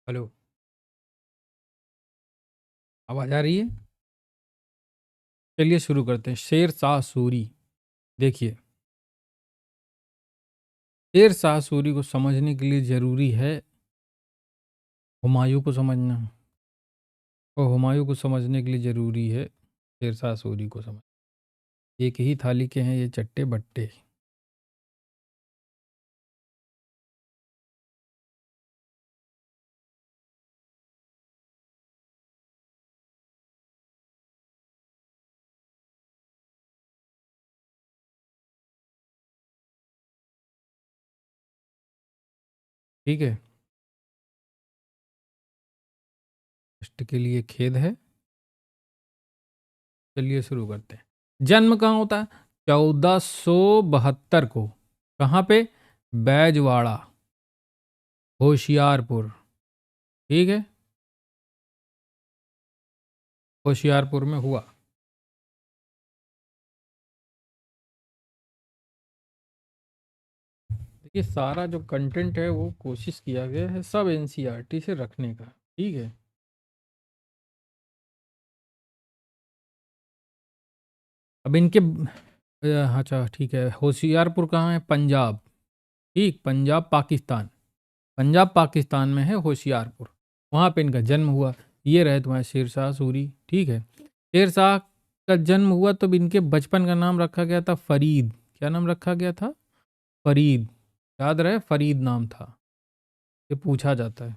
Hello. आवाज आ रही है? चलिए शुरू करते हैं। शेर शाह सूरी। देखिए, शेर शाह सूरी को समझने के लिए जरूरी है हुमायूं को समझना, और हुमायूं को समझने के लिए जरूरी है शेर शाह सूरी को समझ। एक ही थाली के हैं ये चट्टे बट्टे। ठीक है, कष्ट के लिए खेद है। चलिए शुरू करते हैं। जन्म कहाँ होता है? 1472 को। कहाँ पे? बैजवाड़ा, होशियारपुर। ठीक है, होशियारपुर में हुआ। देखिए, सारा जो कंटेंट है वो कोशिश किया गया है सब एनसीईआरटी से रखने का। ठीक है, अब इनके अच्छा ठीक है। होशियारपुर कहाँ है? पंजाब। ठीक, पंजाब पाकिस्तान। पंजाब पाकिस्तान में है होशियारपुर। वहाँ पे इनका जन्म हुआ। ये रहे तुम्हारे शेर शाह सूरी। ठीक है, शेर शाह का जन्म हुआ तो इनके बचपन का नाम रखा गया था फरीद। क्या नाम रखा गया था? फरीद। याद रहे, फरीद नाम था। ये पूछा जाता है।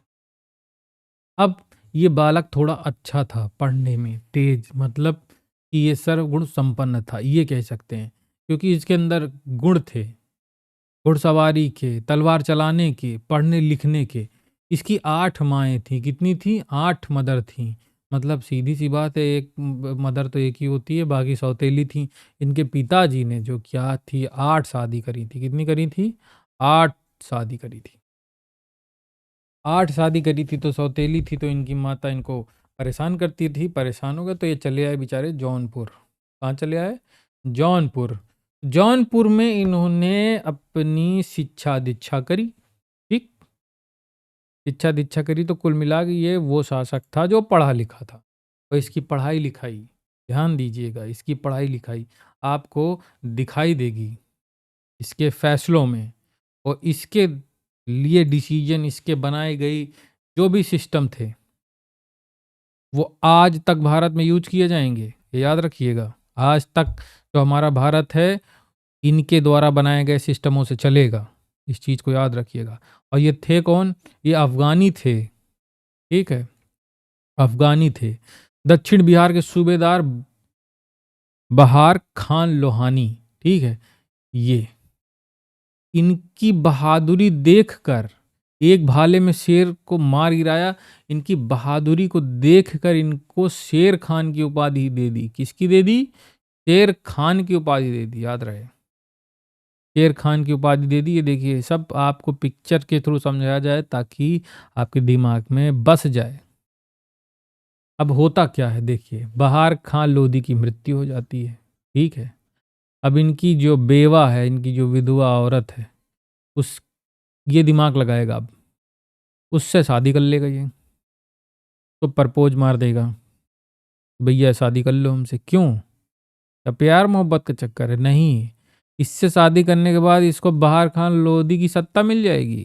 अब ये बालक थोड़ा अच्छा था पढ़ने में, तेज, मतलब कि ये सर्वगुण संपन्न था, ये कह सकते हैं, क्योंकि इसके अंदर गुण थे, घुड़सवारी के, तलवार चलाने के, पढ़ने लिखने के। इसकी 8 माएँ थीं। कितनी थी? 8 मदर थीं। मतलब सीधी सी बात है, एक मदर तो एक ही होती है, बाकी सौतेली थीं। इनके पिताजी ने जो क्या थी, 8 शादी करी थी। कितनी करी थी? 8 शादी करी थी। 8 शादी करी थी तो सौतेली थी, तो इनकी माता इनको परेशान करती थी। परेशान हो गए तो ये चले आए बेचारे जौनपुर। कहाँ चले आए? जौनपुर। जौनपुर में इन्होंने अपनी शिक्षा दीक्षा करी। ठीक, शिक्षा दीक्षा करी तो कुल मिला के ये वो शासक था जो पढ़ा लिखा था। और इसकी पढ़ाई लिखाई, ध्यान दीजिएगा, इसकी पढ़ाई लिखाई आपको दिखाई देगी इसके फैसलों में, और इसके लिए डिसीजन, इसके बनाए गई जो भी सिस्टम थे, वो आज तक भारत में यूज किए जाएंगे। ये याद रखिएगा, आज तक जो हमारा भारत है इनके द्वारा बनाए गए सिस्टमों से चलेगा। इस चीज को याद रखिएगा। और ये थे कौन? ये अफगानी थे। ठीक है, अफगानी थे। दक्षिण बिहार के सूबेदार बहार खान लोहानी। ठीक है, ये इनकी बहादुरी देखकर, एक भाले में शेर को मार गिराया, इनकी बहादुरी को देखकर इनको शेर खान की उपाधि दे दी। किसकी दे दी? शेर खान की उपाधि दे दी। याद रहे, शेर खान की उपाधि दे दी। ये देखिए, सब आपको पिक्चर के थ्रू समझाया जाए ताकि आपके दिमाग में बस जाए। अब होता क्या है, देखिए, बहार खान लोधी की मृत्यु हो जाती है। ठीक है, अब इनकी जो बेवा है, इनकी जो विधवा औरत है, उस ये दिमाग लगाएगा, अब उससे शादी कर लेगा ये। तो प्रपोज मार देगा, भैया शादी कर लो हमसे। क्यों? क्या प्यार मोहब्बत का चक्कर है? नहीं, इससे शादी करने के बाद इसको बहार खान लोधी की सत्ता मिल जाएगी,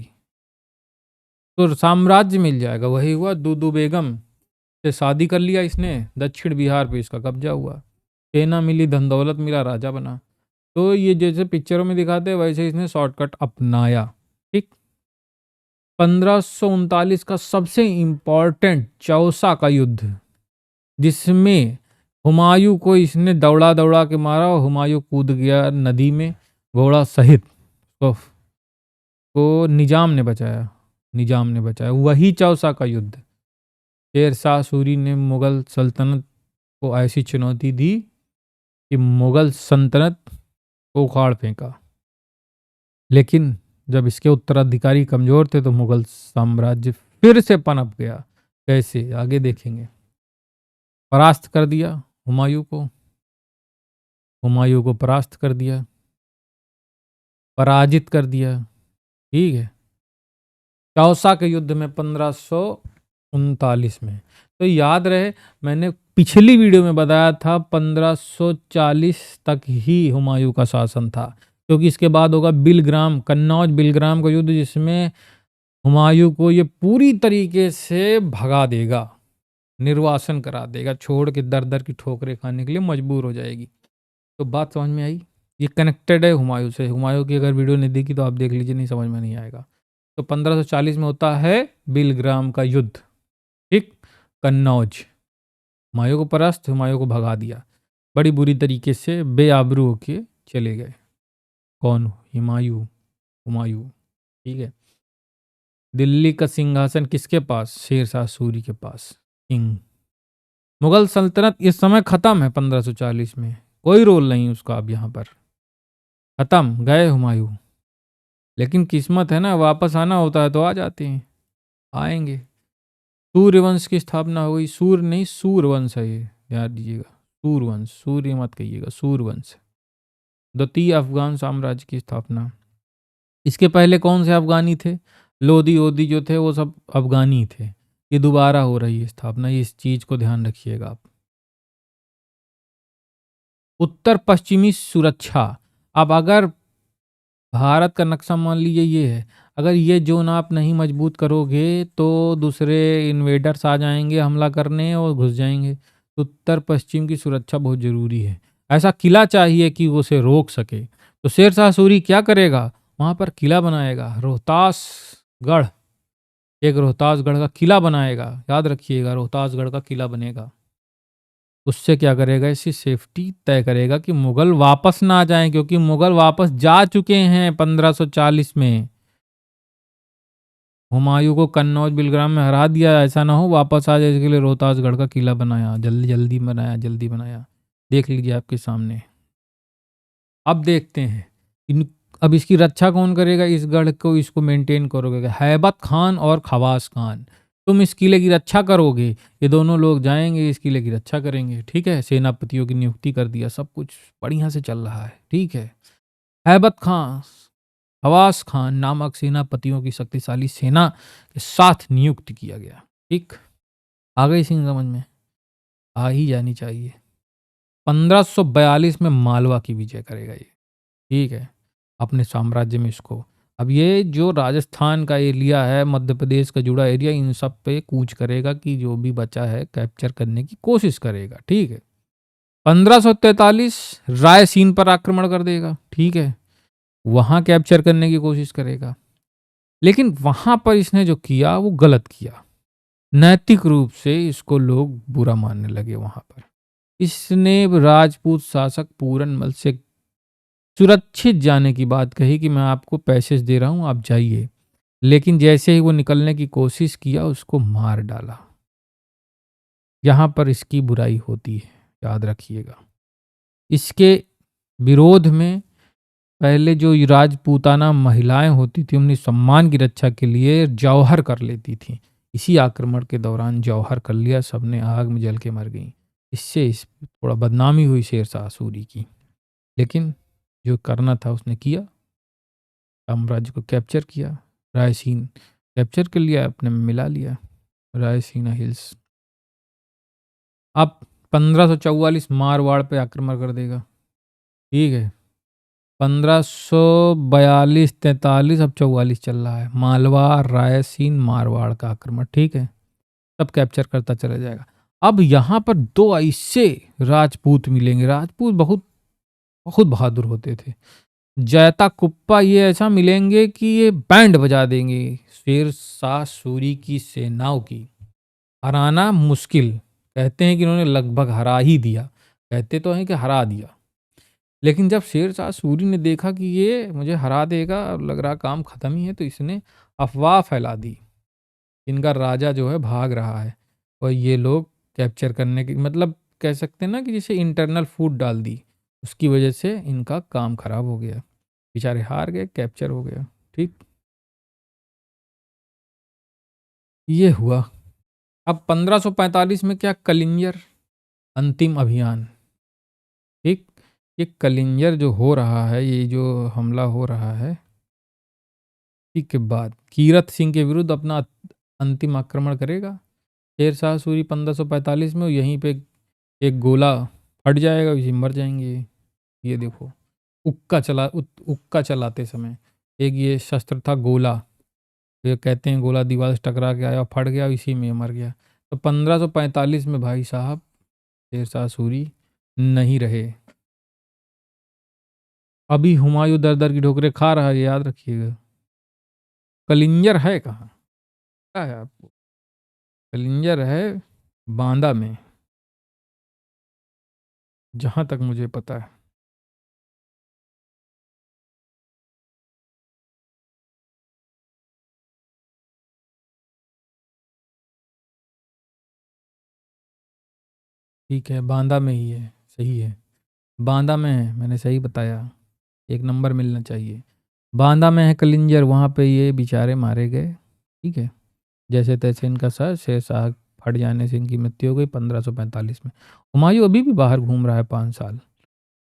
तो साम्राज्य मिल जाएगा। वही हुआ, दूदू बेगम से शादी कर लिया इसने, दक्षिण बिहार पे इसका कब्जा हुआ, सेना मिली, धन दौलत मिला, राजा बना। तो ये जैसे पिक्चरों में दिखाते हैं वैसे इसने शॉर्टकट अपनाया। ठीक, 1539 का सबसे इंपॉर्टेंट चौसा का युद्ध, जिसमें हुमायूं को इसने दौड़ा दौड़ा के मारा और हुमायूं कूद गया नदी में घोड़ा सहित। तो को निजाम ने बचाया, निजाम ने बचाया। वही चौसा का युद्ध। शेर शाह सूरी ने मुगल सल्तनत को ऐसी चुनौती दी कि मुगल सल्तनत को उखाड़ फेंका। लेकिन जब इसके उत्तराधिकारी कमजोर थे तो मुगल साम्राज्य फिर से पनप गया। कैसे, आगे देखेंगे। परास्त कर दिया हुमायूं को, हुमायूं को परास्त कर दिया, पराजित कर दिया। ठीक है, चौसा के युद्ध में 39 में। तो याद रहे, मैंने पिछली वीडियो में बताया था 1540 तक ही हुमायूं का शासन था, क्योंकि इसके बाद होगा बिलग्राम, कन्नौज बिलग्राम का युद्ध, जिसमें हुमायूं को ये पूरी तरीके से भगा देगा, निर्वासन करा देगा, छोड़ के दर दर की ठोकरें खाने के लिए मजबूर हो जाएगी। तो बात समझ में आई? ये कनेक्टेड है हुमायूं से। हुमायूं की अगर वीडियो नहीं देखी तो आप देख लीजिए, नहीं समझ में नहीं आएगा। तो 1540 में होता है बिलग्राम का युद्ध, ठीक। कन्नौज, हुमायूं को परास्त, हुमायूं को भगा दिया, बड़ी बुरी तरीके से बेआबरू होके चले गए। कौन? हुमायूं। हुमायूं, ठीक है। दिल्ली का सिंहासन किसके पास? शेरशाह सूरी के पास, किंग। मुगल सल्तनत इस समय खत्म है 1540 में, कोई रोल नहीं उसका अब यहाँ पर, खत्म, गए हुमायूं। लेकिन किस्मत है ना, वापस आना होता है तो आ जाते हैं, आएंगे। सूर्यवंश की स्थापना हो गई। सूर्य नहीं, सूरवंश है ये, याद दीजिएगा। सूरवंश, सूर्य मत कहिएगा, सूरवंश। द्वितीय अफगान साम्राज्य की स्थापना। इसके पहले कौन से अफगानी थे? लोधी ओदी जो थे वो सब अफगानी थे। ये दोबारा हो रही है स्थापना, इस चीज को ध्यान रखिएगा आप। उत्तर पश्चिमी सुरक्षा। अब अगर भारत का नक्शा मान लीजिए ये है, अगर ये जोन आप नहीं मजबूत करोगे तो दूसरे इन्वेडर्स आ जाएंगे हमला करने और घुस जाएंगे। तो उत्तर पश्चिम की सुरक्षा बहुत जरूरी है। ऐसा किला चाहिए कि वो उसे रोक सके। तो शेरशाह सूरी क्या करेगा? वहां पर किला बनाएगा, रोहतासगढ़। एक रोहतासगढ़ का किला बनाएगा, याद रखिएगा, रोहतासगढ़ का किला बनेगा। उससे क्या करेगा? इसकी सेफ्टी तय करेगा कि मुगल वापस ना आ जाएं, क्योंकि मुगल वापस जा चुके हैं 1540 में। हुमायूं को कन्नौज बिलग्राम में हरा दिया, ऐसा ना हो वापस आ जाए, इसके लिए रोहतासगढ़ का किला बनाया, जल्दी जल्दी बनाया, जल्दी बनाया। देख लीजिए आपके सामने। अब देखते हैं अब इसकी रक्षा कौन करेगा? इस गढ़ को, इसको मेंटेन करोगे हैबत खान और खवास खान। तुम इस किले की रक्षा करोगे, ये दोनों लोग जाएंगे इस किले की रक्षा करेंगे, ठीक है। सेनापतियों की नियुक्ति कर दिया, सब कुछ बढ़िया से चल रहा है, ठीक है। हैबत खान, खवास खान नामक सेनापतियों की शक्तिशाली सेना के साथ नियुक्त किया गया, ठीक। आ गई सिंह समझ में? आ ही जानी चाहिए। 1542 में मालवा की विजय करेगा ये, ठीक है, अपने साम्राज्य में इसको। अब ये जो राजस्थान का एरिया है, मध्य प्रदेश का जुड़ा एरिया, इन सब पे कूच करेगा कि जो भी बचा है कैप्चर करने की कोशिश करेगा, ठीक है। 1543 रायसीन पर आक्रमण कर देगा, ठीक है, वहां कैप्चर करने की कोशिश करेगा। लेकिन वहां पर इसने जो किया वो गलत किया, नैतिक रूप से इसको लोग बुरा मानने लगे वहां पर। इसने राजपूत शासक पूरनमल से सुरक्षित जाने की बात कही कि मैं आपको पैसेज दे रहा हूं, आप जाइए। लेकिन जैसे ही वो निकलने की कोशिश किया, उसको मार डाला। यहां पर इसकी बुराई होती है, याद रखिएगा। इसके विरोध में पहले जो राजपूताना महिलाएं होती थी, उन्हें सम्मान की रक्षा के लिए जौहर कर लेती थी। इसी आक्रमण के दौरान जौहर कर लिया, सबने आग में जल के मर गई। इससे थोड़ा बदनामी हुई शेरशाह सूरी की। लेकिन जो करना था उसने किया, साम्राज्य को कैप्चर किया, रायसीन कैप्चर कर लिया, अपने में मिला लिया, रायसीना हिल्स। अब 1544 मारवाड़ पे आक्रमण कर देगा, ठीक है। 1542-43, अब 44 चल रहा है, मालवा, रायसीन, मारवाड़ का आक्रमण, ठीक है। सब कैप्चर करता चला जाएगा। अब यहाँ पर दो ऐसे राजपूत मिलेंगे, राजपूत बहुत बहुत बहादुर होते थे। जैता कुप्पा ये ऐसा मिलेंगे कि ये बैंड बजा देंगे शेरशाह सूरी की सेनाओं की। हराना मुश्किल, कहते हैं कि इन्होंने लगभग हरा ही दिया, कहते तो हैं कि हरा दिया। लेकिन जब शेरशाह सूरी ने देखा कि ये मुझे हरा देगा, लग रहा काम खत्म ही है, तो इसने अफवाह फैला दी, इनका राजा जो है भाग रहा है। और ये लोग कैप्चर करने की, मतलब कह सकते हैं ना कि जैसे इंटरनल फूड डाल दी, उसकी वजह से इनका काम खराब हो गया, बेचारे हार गए, कैप्चर हो गया, ठीक। ये हुआ। अब 1545 में क्या? कलिंजर अंतिम अभियान, ठीक। ये कलिंजर जो हो रहा है, ये जो हमला हो रहा है, ठीक के बाद कीरत सिंह के विरुद्ध अपना अंतिम आक्रमण करेगा। शेरशाह सूरी 1545 में, यहीं पे एक गोला फट जाएगा, इसी मर जाएंगे। ये देखो, उक्का चलाते समय एक ये शस्त्र था गोला, ये कहते हैं गोला दीवार से टकरा के आया, फट गया, इसी में मर गया। तो 1545 में भाई साहब शेरशाह सूरी नहीं रहे। अभी हुमायूं दर दर की ठोकरें खा रहा है, याद रखिएगा। कलिंजर है कहाँ, क्या है आपको? कलिंजर है बांदा में, जहां तक मुझे पता है। ठीक है, बांदा में ही है, सही है, बांदा में है, मैंने सही बताया, एक नंबर मिलना चाहिए। बांदा में है कलिंजर, वहाँ पे ये बेचारे मारे गए। ठीक है, जैसे तैसे इनका सर शेरशाह फट जाने से इनकी मृत्यु हो गई 1545 में। हुमायूं अभी भी बाहर घूम रहा है 5 साल,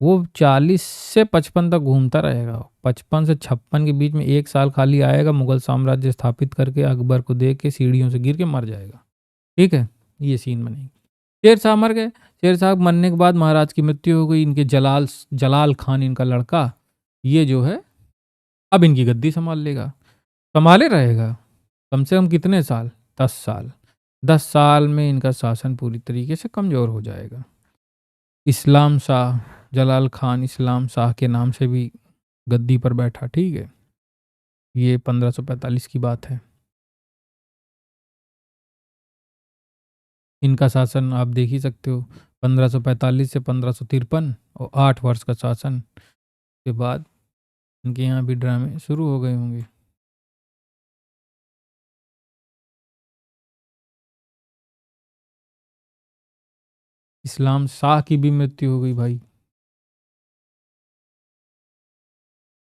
वो 40 से 55 तक घूमता रहेगा। 55 से 56 के बीच में 1 साल खाली आएगा, मुगल साम्राज्य स्थापित करके अकबर को दे के सीढ़ियों से गिर के मर जाएगा। ठीक है, ये सीन बनेगी। शेरशाह मर गए। शेरशाह मरने के बाद महाराज की मृत्यु हो गई। इनके जलाल खान, इनका लड़का, ये जो है अब इनकी गद्दी संभाल लेगा। संभाले रहेगा कम से कम कितने साल, 10 साल। 10 साल में इनका शासन पूरी तरीके से कमज़ोर हो जाएगा। इस्लाम शाह, जलाल खान इस्लाम शाह के नाम से भी गद्दी पर बैठा। ठीक है, ये 1545 की बात है। इनका शासन आप देख ही सकते हो, 1545 से 1553, और 8 वर्ष का शासन के बाद इनके यहाँ भी ड्रामे शुरू हो गए होंगे। इस्लाम शाह की भी मृत्यु हो गई भाई,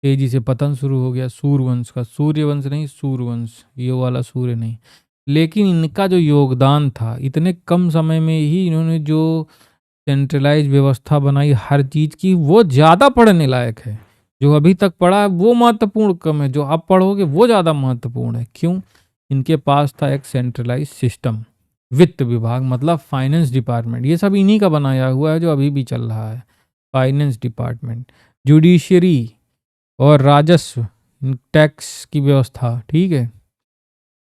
तेजी से पतन शुरू हो गया सूर्यवंश का। सूर्यवंश नहीं, सूर्यवंश, ये वाला सूर्य नहीं। लेकिन इनका जो योगदान था, इतने कम समय में ही इन्होंने जो सेंट्रलाइज व्यवस्था बनाई हर चीज़ की, वो ज़्यादा पढ़ने लायक है। जो अभी तक पढ़ा है वो महत्वपूर्ण कम है, जो अब पढ़ोगे वो ज़्यादा महत्वपूर्ण है। क्यों? इनके पास था एक सेंट्रलाइज सिस्टम, वित्त विभाग मतलब फाइनेंस डिपार्टमेंट, ये सब इन्हीं का बनाया हुआ है जो अभी भी चल रहा है। फाइनेंस डिपार्टमेंट, जुडिशरी और राजस्व, टैक्स की व्यवस्था, ठीक है,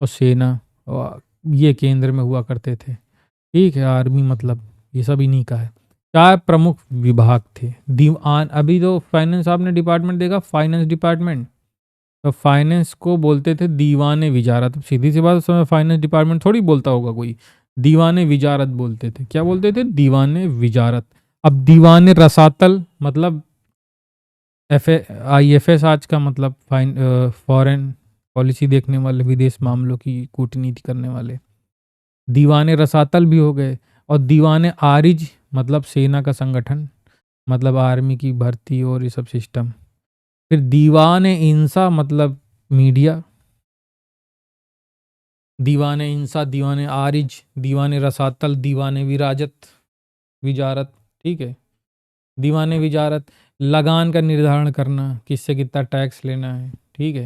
और सेना, और ये केंद्र में हुआ करते थे। ठीक है, आर्मी मतलब ये सब इन्हीं का है। 4 प्रमुख विभाग थे। दीवान, अभी तो फाइनेंस आपने डिपार्टमेंट देखा, फाइनेंस डिपार्टमेंट, तो फाइनेंस को बोलते थे दीवाने विजारत। सीधी सी बात, उस समय फाइनेंस डिपार्टमेंट थोड़ी बोलता होगा कोई, दीवाने विजारत बोलते थे। क्या बोलते थे? दीवाने विजारत। अब दीवाने रसातल मतलब IFS आज का मतलब फॉरेन पॉलिसी देखने वाले, विदेश मामलों की कूटनीति करने वाले। दीवाने रसातल भी हो गए। और दीवाने आरिज मतलब सेना का संगठन, मतलब आर्मी की भर्ती और ये सब सिस्टम। फिर दीवाने इंसा मतलब मीडिया। दीवाने इंसा, दीवाने आरिज, दीवाने रसातल, दीवाने विजारत। ठीक है, दीवाने विजारत, लगान का निर्धारण करना, किससे कितना टैक्स लेना है। ठीक है,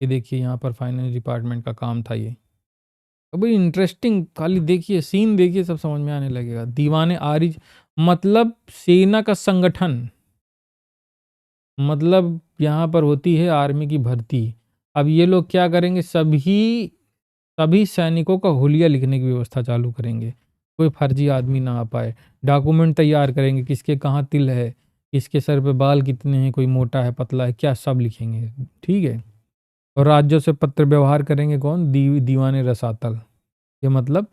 ये देखिए यहाँ पर फाइनेंस डिपार्टमेंट का काम था ये। अभी इंटरेस्टिंग, खाली देखिए सीन देखिए, सब समझ में आने लगेगा। दीवाने आरिज मतलब सेना का संगठन, मतलब यहाँ पर होती है आर्मी की भर्ती। अब ये लोग क्या करेंगे, सभी सैनिकों का हुलिया लिखने की व्यवस्था चालू करेंगे, कोई फर्जी आदमी ना आ पाए। डॉक्यूमेंट तैयार करेंगे, किसके कहाँ तिल है, किसके सर पे बाल कितने हैं, कोई मोटा है पतला है, क्या सब लिखेंगे। ठीक है, और राज्यों से पत्र व्यवहार करेंगे कौन? दीवाने रसातल, ये मतलब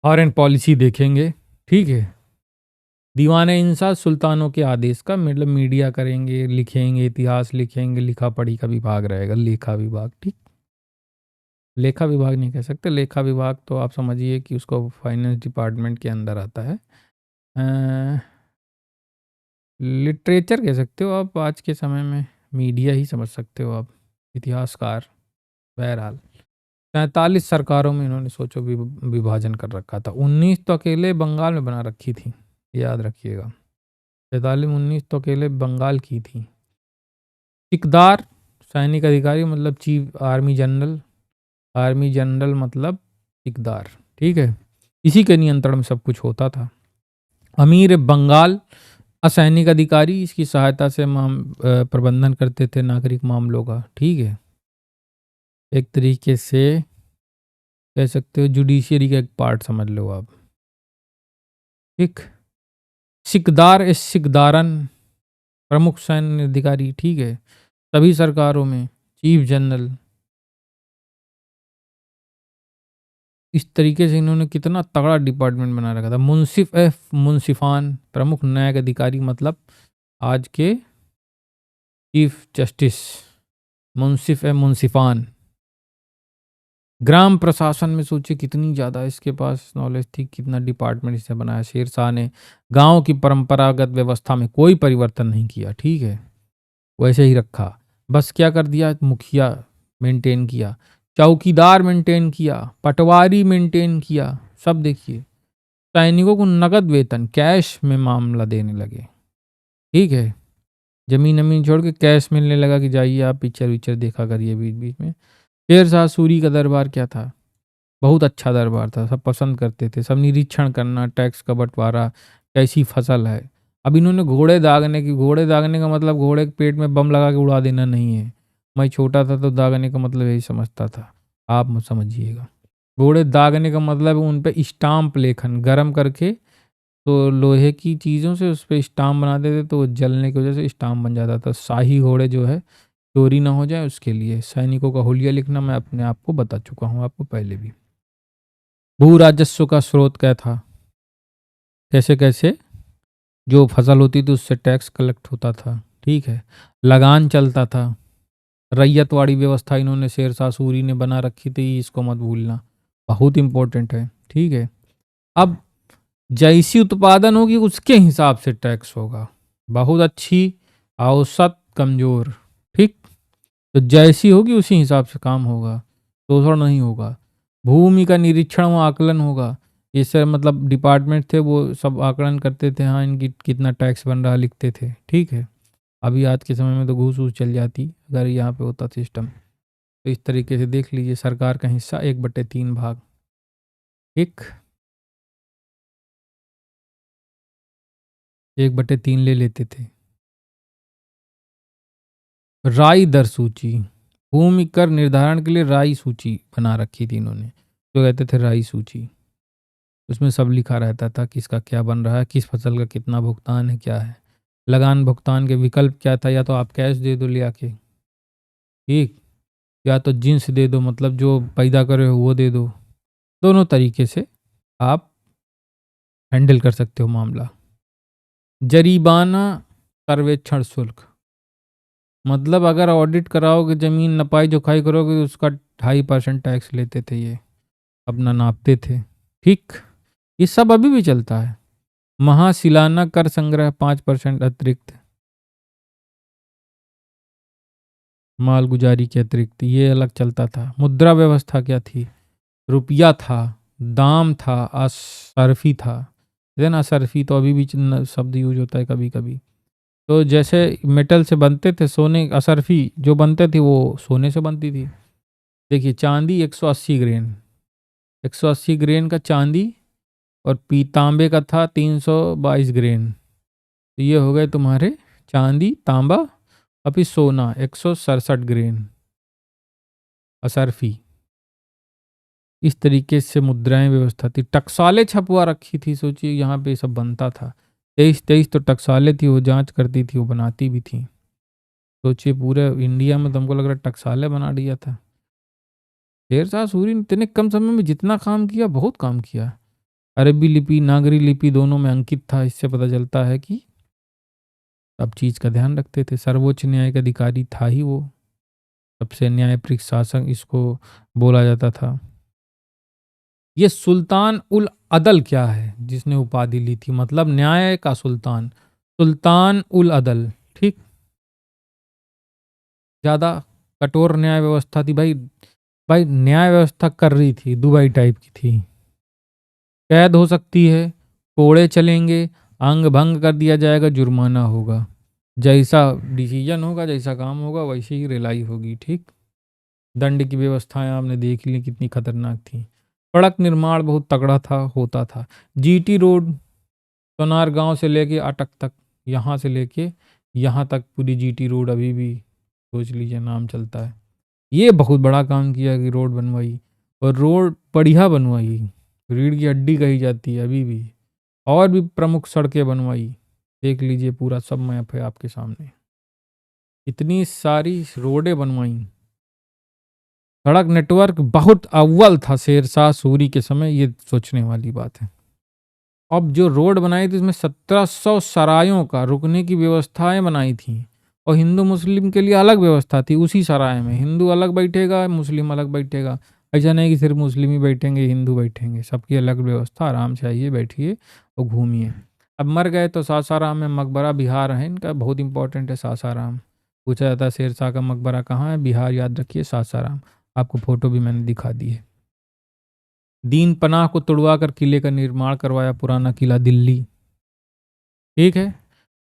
फॉरेन पॉलिसी देखेंगे। ठीक है, दीवाने इंसाफ सुल्तानों के आदेश का मतलब मीडिया करेंगे, लिखेंगे, इतिहास लिखेंगे, लिखा पढ़ी का विभाग रहेगा, लेखा विभाग। ठीक, लेखा विभाग नहीं कह सकते, लेखा विभाग तो आप समझिए कि उसको फाइनेंस डिपार्टमेंट के अंदर आता है। लिटरेचर कह सकते हो आप, आज के समय में मीडिया ही समझ सकते हो आप, इतिहासकार। बहरहाल 43 सरकारों में इन्होंने सोचो विभाजन कर रखा था। 19 तो अकेले बंगाल में बना रखी थी, याद रखिएगा। 43-19 तो अकेले बंगाल की थी। सिकदार सैनिक अधिकारी मतलब chief army general, army general मतलब सिकदार। ठीक है, इसी के नियंत्रण में सब कुछ होता था। अमीर बंगाल असैनिक अधिकारी इसकी सहायता से प्रबंधन करते थे नागरिक मामलों का। ठीक है, एक तरीके से कह सकते हो जुडिशियरी का एक पार्ट समझ लो आप। ठीक, सिकदार इस सिकदारन प्रमुख सैन्य अधिकारी। ठीक है, सभी सरकारों में चीफ जनरल। इस तरीके से इन्होंने कितना तगड़ा डिपार्टमेंट बना रखा था। मुंसिफ मुंसिफान प्रमुख न्यायिक अधिकारी, मतलब आज के चीफ जस्टिस मुंसिफ मुंसिफान। ग्राम प्रशासन में सोचिए कितनी ज़्यादा इसके पास नॉलेज थी, कितना डिपार्टमेंट इसने बनाया। शेरशाह ने गांव की परंपरागत व्यवस्था में कोई परिवर्तन नहीं किया। ठीक है, वैसे ही रखा। बस क्या कर दिया, मुखिया मेंटेन किया, चौकीदार मेंटेन किया, पटवारी मेंटेन किया। सब देखिए, सैनिकों को नगद वेतन कैश में मामला देने लगे। ठीक है, जमीन अमीन छोड़ के कैश मिलने लगा कि जाइए आप पिक्चर विक्चर देखा करिए बीच बीच में। शेरशाह सूरी का दरबार क्या था, बहुत अच्छा दरबार था, सब पसंद करते थे। सब निरीक्षण करना, टैक्स का बंटवारा, कैसी फसल है। अब इन्होंने घोड़े दागने का मतलब घोड़े के पेट में बम लगा के उड़ा देना नहीं है। मैं छोटा था तो दागने का मतलब यही समझता था, आप समझिएगा। घोड़े दागने का मतलब उन पे स्टाम्प लेखन गरम करके, तो लोहे की चीज़ों से उस पर स्टाम्प बनाते थे, तो वो जलने की वजह से स्टाम्प बन जाता था। शाही घोड़े जो है चोरी ना हो जाए उसके लिए सैनिकों का हुलिया लिखना मैं अपने आप को बता चुका हूँ आपको पहले भी। भू राजस्व का स्रोत क्या था, कैसे कैसे जो फसल होती थी उससे टैक्स कलेक्ट होता था। ठीक है, लगान चलता था। रैयतवाड़ी व्यवस्था इन्होंने शेरशाह सूरी ने बना रखी थी, इसको मत भूलना, बहुत इंपॉर्टेंट है। ठीक है, अब जैसी उत्पादन होगी उसके हिसाब से टैक्स होगा, बहुत अच्छी, औसत, कमजोर। ठीक, तो जैसी होगी उसी हिसाब से काम होगा, शोषण नहीं होगा। भूमि का निरीक्षण व आकलन होगा। ये सर मतलब डिपार्टमेंट थे, वो सब आकलन करते थे, हाँ इनकी कितना टैक्स बन रहा लिखते थे। ठीक है, अभी आज के समय में तो घूस वूस चल जाती अगर यहाँ पे होता सिस्टम। तो इस तरीके से देख लीजिए, सरकार का हिस्सा 1/3 भाग। ठीक, 1/3 ले लेते थे। राई दर सूची, भूमि कर निर्धारण के लिए राई सूची बना रखी थी इन्होंने, जो कहते थे राई सूची। उसमें सब लिखा रहता था किसका क्या बन रहा है, किस फसल का कितना भुगतान है, क्या है। लगान भुगतान के विकल्प क्या था, या तो आप कैश दे दो ले आके, ठीक, या तो जिन्स दे दो, मतलब जो पैदा करे हो वो दे दो। दोनों तरीके से आप हैंडल कर सकते हो मामला। जरीबाना सर्वेक्षण शुल्क, मतलब अगर ऑडिट कराओगे, जमीन नपाई जोखाई करोगे तो उसका 2.5% टैक्स लेते थे ये, अपना नापते थे। ठीक, ये सब अभी भी चलता है। महाशिलाना कर संग्रह 5% अतिरिक्त, मालगुजारी के अतिरिक्त ये अलग चलता था। मुद्रा व्यवस्था क्या थी, रुपया था, दाम था, असरफी था। है ना, असरफी तो अभी भी शब्द यूज होता है कभी कभी। तो जैसे मेटल से बनते थे सोने, असरफी जो बनते थे वो सोने से बनती थी। देखिए चांदी 180 ग्रेन, 180 ग्रेन का चांदी, और पीतांबे का था 322 ग्रेन। तो ये हो गए तुम्हारे चांदी, तांबा, अभी सोना 167 ग्रेन असरफी। इस तरीके से मुद्राएं व्यवस्था थी। टकसालें छपवा रखी थी, सोचिए यहाँ पे सब बनता था। 23 तो टकसालें थी, वो जांच करती थी, वो बनाती भी थी। सोचिए पूरे इंडिया में तुमको लग रहा है टकसालें बना दिया था। शेरशाह सूरी ने इतने कम समय में जितना काम किया, बहुत काम किया। अरबी लिपि नागरी लिपि दोनों में अंकित था, इससे पता चलता है कि सब चीज़ का ध्यान रखते थे। सर्वोच्च न्यायिक अधिकारी था ही वो, सबसे न्यायप्रिय शासक इसको बोला जाता था। ये सुल्तान उल अदल क्या है, जिसने उपाधि ली थी, मतलब न्याय का सुल्तान, सुल्तान उल अदल। ठीक, ज़्यादा कठोर न्याय व्यवस्था थी भाई। भाई न्याय व्यवस्था कर रही थी, दुबई टाइप की थी। कैद हो सकती है, कोड़े चलेंगे, अंग भंग कर दिया जाएगा, जुर्माना होगा। जैसा डिसीजन होगा, जैसा काम होगा, वैसे ही रिलाई होगी। ठीक, दंड की व्यवस्थाएं आपने देख ली कितनी खतरनाक थी। सड़क निर्माण बहुत तगड़ा था, होता था। जीटी रोड सोनार गांव से लेके अटक तक, यहाँ से लेके यहाँ तक पूरी जीटी रोड अभी भी सोच लीजिए नाम चलता है। ये बहुत बड़ा काम किया कि रोड बनवाई, और रोड बढ़िया बनवाई, रीढ़ की हड्डी कही जाती है अभी भी। और भी प्रमुख सड़कें बनवाई, देख लीजिए पूरा सब मैप है आपके सामने। इतनी सारी रोडें बनवाई, सड़क नेटवर्क बहुत अव्वल था शेरशाह सूरी के समय, ये सोचने वाली बात है। अब जो रोड बनाई थी उसमें 1700 सरायों का रुकने की व्यवस्थाएं बनाई थी, और हिंदू मुस्लिम के लिए अलग व्यवस्था थी। उसी सराय में हिंदू अलग बैठेगा, मुस्लिम अलग बैठेगा। ऐसा नहीं कि सिर्फ मुस्लिम ही बैठेंगे हिंदू बैठेंगे, सबकी अलग व्यवस्था। आराम से आइए, बैठिए और घूमिए। अब मर गए तो सासाराम में मकबरा बिहार है इनका, बहुत इंपॉर्टेंट है सासाराम। पूछा जाता है शेरशाह का मकबरा कहाँ है, बिहार याद रखिए सासाराम। आपको फोटो भी मैंने दिखा दी है। दीन पनाह को तुड़वाकर किले का निर्माण करवाया, पुराना किला दिल्ली। ठीक है,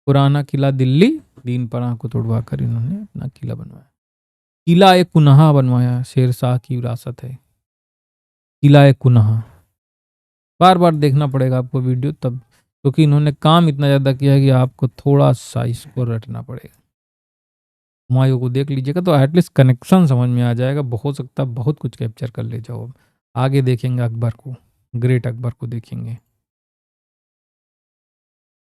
पुराना किला दिल्ली, दीन पनाह को तुड़वा कर इन्होंने अपना किला बनवाया। किला ए कुनहा बनवाया, शेरशाह की विरासत है किला ए कुनहा। बार बार देखना पड़ेगा आपको वीडियो तब, क्योंकि इन्होंने काम इतना ज्यादा किया है कि आपको थोड़ा सा इसको रटना पड़ेगा। हुमायूं को देख लीजिएगा तो एटलीस्ट कनेक्शन समझ में आ जाएगा। हो सकता है बहुत कुछ कैप्चर कर ले जाओ। आगे देखेंगे अकबर को, ग्रेट अकबर को देखेंगे।